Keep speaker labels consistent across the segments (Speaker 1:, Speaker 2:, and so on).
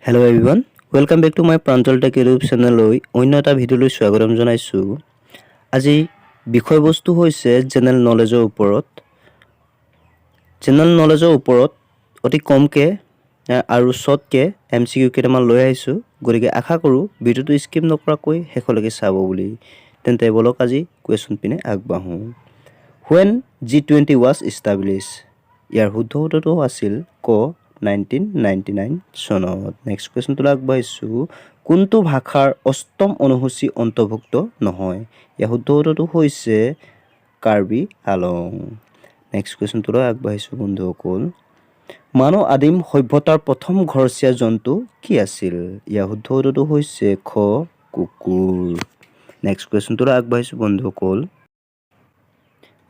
Speaker 1: Hello everyone, welcome back to my Pranjal Tech YouTube channel. অন্য এটা ভিডিঅ'লৈ স্বাগতম জনাইছোঁ। আজি বিষয়বস্তু হৈছে জেনেৰেল নলেজৰ ওপৰত অতি কমকে আৰু শৰ্টকে MCQ কেইটামান লৈ আহিছোঁ। গতিকে আশা কৰোঁ ভিডিঅ'টো স্কিপ নকৰাকৈ শেষলৈকে চাব বুলি। তেন্তে বলক আজি কুৱেশ্যন পিনে আগবাঢ়োঁ। When G20 was established? ইয়াৰ শুদ্ধ উত্তৰটো আছিল ক 1999 চনত। নেক্সট কুৱেশ্যনটো আগবাঢ়িছোঁ। কোনটো ভাষাৰ অষ্টম অনুসূচী অন্তৰ্ভুক্ত নহয়? ইয়াৰ শুদ্ধ উত্তৰটো হৈছে কাৰ্বি আলং। নেক্সট কুৱেশ্যনটোলৈ আগবাঢ়িছোঁ বন্ধুসকল। মানৱ আদিম সভ্যতাৰ প্ৰথম ঘৰচীয়া জন্তু কি আছিল? ইয়াৰ শুদ্ধ উত্তৰটো হৈছে খ কুকুৰ। নেক্সট কুৱেশ্যনটোলৈ আগবাঢ়িছোঁ বন্ধুসকল।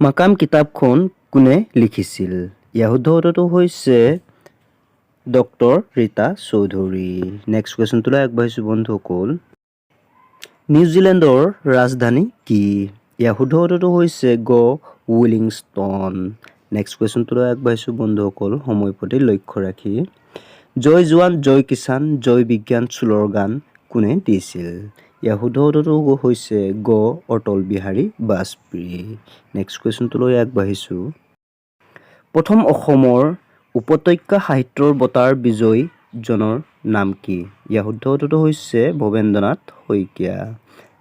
Speaker 1: মাকাম কিতাপখন কোনে লিখিছিল? ইয়াৰ শুদ্ধ উত্তৰটো হৈছে ডক্টৰ ৰীতা চৌধুৰী। নেক্সট কুৱেশ্যনটোলৈ আগবাঢ়িছোঁ বন্ধুসকল। নিউজিলেণ্ডৰ ৰাজধানী কি? ইয়াৰ শুদ্ধ উত্তৰটো হৈছে গ ৱেলিংষ্টন। নেক্সট কুৱেশ্যনটোলৈ আগবাঢ়িছোঁ বন্ধুসকল সময় প্ৰতি লক্ষ্য ৰাখি। জয় জোৱান জয় কিষাণ জয় বিজ্ঞান স্লোগান কোনে দিছিল? ইয়াৰ শুদ্ধ উত্তৰটো হৈছে গ অটল বিহাৰী বাজপেয়ী। নেক্সট কুৱেশ্যনটোলৈ আগবাঢ়িছোঁ। প্ৰথম অসমৰ উপত্যকা সাহিত্যৰ বঁটাৰ বিজয়ীজনৰ নাম কি? ইয়াৰ শুদ্ধ উত্তৰটো হৈছে ভৱেন্দ্ৰনাথ শইকীয়া।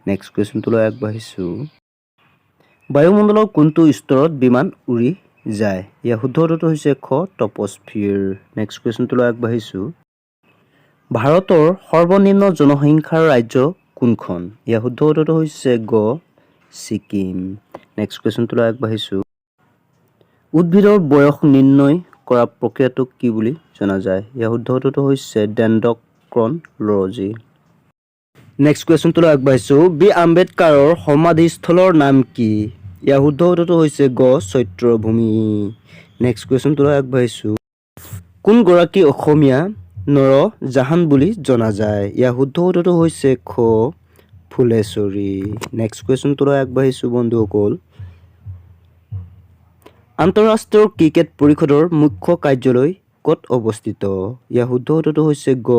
Speaker 1: নেক্সট কুৱেশ্যনটোলৈ আগবাঢ়িছোঁ। বায়ুমণ্ডলৰ কোনটো স্তৰত বিমান উৰি যায়? ইয়াৰ শুদ্ধ উত্তৰটো হৈছে খ ট্ৰপস্ফিয়াৰ। নেক্সট কুৱেশ্যনটোলৈ আগবাঢ়িছোঁ। ভাৰতৰ সৰ্বনিম্ন জনসংখ্যাৰ ৰাজ্য কোনখন? ইয়াৰ শুদ্ধ উত্তৰটো হৈছে গ ছিকিম। নেক্সট কুৱেশ্যনটোলৈ আগবাঢ়িছোঁ। উদ্ভিদৰ বয়স নিৰ্ণয় কৰা প্ৰক্ৰিয়াটোক কি বুলি জনা যায়? ইয়াৰ শুদ্ধ উত্তৰটো হৈছে ডেণ্ড্ৰক্ৰনলজি। নেক্সট কুৱেশ্যনটোলৈ আগবাঢ়িছোঁ। বি আম্বেদকাৰৰ সমাধিস্থলৰ নাম কি? ইয়াৰ শুদ্ধ উত্তৰটো হৈছে গ চৈত্যভূমি। নেক্সট কুৱেশ্যনটোলৈ আগবাঢ়িছোঁ। কোনগৰাকী অসমীয়া নৰজাহান বুলি জনা যায়? ইয়াৰ শুদ্ধ উত্তৰটো হৈছে খ ফুলেশ্বৰী। নেক্সট কুৱেশ্যনটোলৈ আগবাঢ়িছোঁ বন্ধুসকল। আন্তঃৰাষ্ট্ৰীয় ক্ৰিকেট পৰিষদৰ মুখ্য কাৰ্যালয় ক'ত অৱস্থিত? ইয়াৰ শুদ্ধ উত্তৰটো হৈছে গ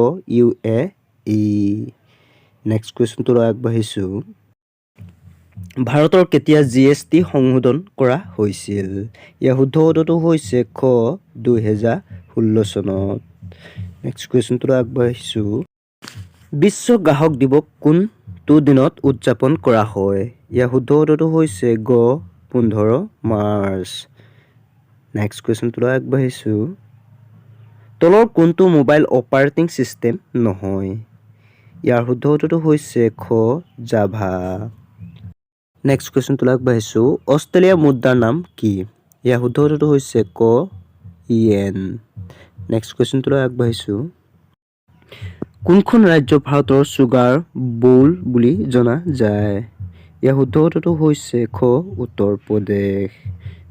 Speaker 1: UAE। নেক্সট কুৱেশ্যনটোলৈ আগবাঢ়িছোঁ। ভাৰতৰ কেতিয়া GST সংশোধন কৰা হৈছিল? ইয়াৰ শুদ্ধ উত্তৰটো হৈছে খ 2016 চনত। নেক্সট কুৱেশ্যনটোলৈ আগবাঢ়িছোঁ। বিশ্ব গ্ৰাহক দিৱস কোনটো দিনত উদযাপন কৰা হয়? ইয়াৰ শুদ্ধ উত্তৰটো হৈছে গ 15 মাৰ্চ। নেক্সট কুৱেশ্যনটোলৈ আগবাঢ়িছোঁ। তলৰ কোনটো মোবাইল অপাৰেটিং ছিষ্টেম নহয়? ইয়াৰ শুদ্ধ উত্তৰটো হৈছে খ জাভা। নেক্সট কুৱেশ্যনটোলৈ আগবাঢ়িছোঁ। অষ্ট্ৰেলিয়াৰ মুদ্ৰাৰ নাম কি? ইয়াৰ শুদ্ধ উত্তৰটো হৈছে ক ইয়েন। নেক্সট কুৱেশ্যনটোলৈ আগবাঢ়িছোঁ। কোনখন ৰাজ্য ভাৰতৰ চুগাৰ বউল বুলি জনা যায়? ইয়াৰ শুদ্ধ উত্তৰটো হৈছে খ উত্তৰ প্ৰদেশ।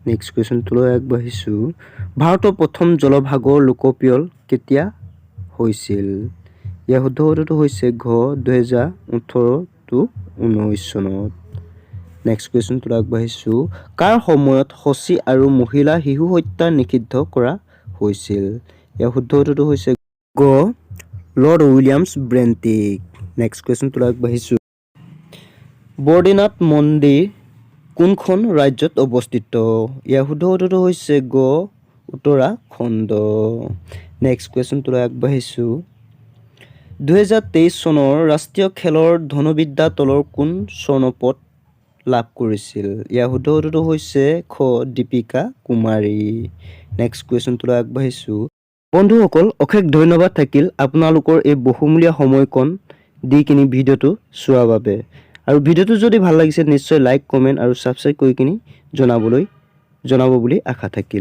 Speaker 1: নেক্সট কুৱেশ্যনটোলৈ আগবাঢ়িছোঁ। ভাৰতৰ প্ৰথম জলভাগৰ লোকপিয়ল কেতিয়া হৈছিল? ইয়াৰ শুদ্ধ উত্তৰটো হৈছে ঘ 2018-19 চনত। নেক্সট কুৱেশ্যনটোলৈ আগবাঢ়িছোঁ। কাৰ সময়ত সতী আৰু মহিলা শিশু হত্যা নিষিদ্ধ কৰা হৈছিল? ইয়াৰ শুদ্ধ উত্তৰটো হৈছে গ লৰ্ড উইলিয়াম ব্ৰেণ্টিক। নেক্সট কুৱেশ্যনটোলৈ আগবাঢ়িছোঁ। বদ্ৰীনাথ মন্দিৰ কোনখন ৰাজ্যত অৱস্থিত? ইয়াৰ শুদ্ধ উত্তৰটো হৈছে গ উত্তৰাখণ্ড। নেক্সট কুৱেশ্যনটোলৈ আগবাঢ়িছোঁ। 2023 চনৰ ৰাষ্ট্ৰীয় খেলৰ ধনুৰ্বিদ্যা দলৰ কোন স্বৰ্ণপদক লাভ কৰিছিল? ইয়াৰ শুদ্ধ উত্তৰটো হৈছে খ দীপিকা কুমাৰী। নেক্সট কুৱেশ্যনটোলৈ আগবাঢ়িছোঁ। বন্ধুসকল অশেষ ধন্যবাদ থাকিল আপোনালোকৰ এই বহুমূলীয়া সময়কণ দি কিনি ভিডিঅ'টো চোৱাৰ বাবে। আৰু ভিডিঅ'টো যদি ভাল লাগিছে নিশ্চয় লাইক কমেণ্ট আৰু ছাবস্ক্ৰাইব কৰি কিনি জনাব বুলি আশা থাকিল।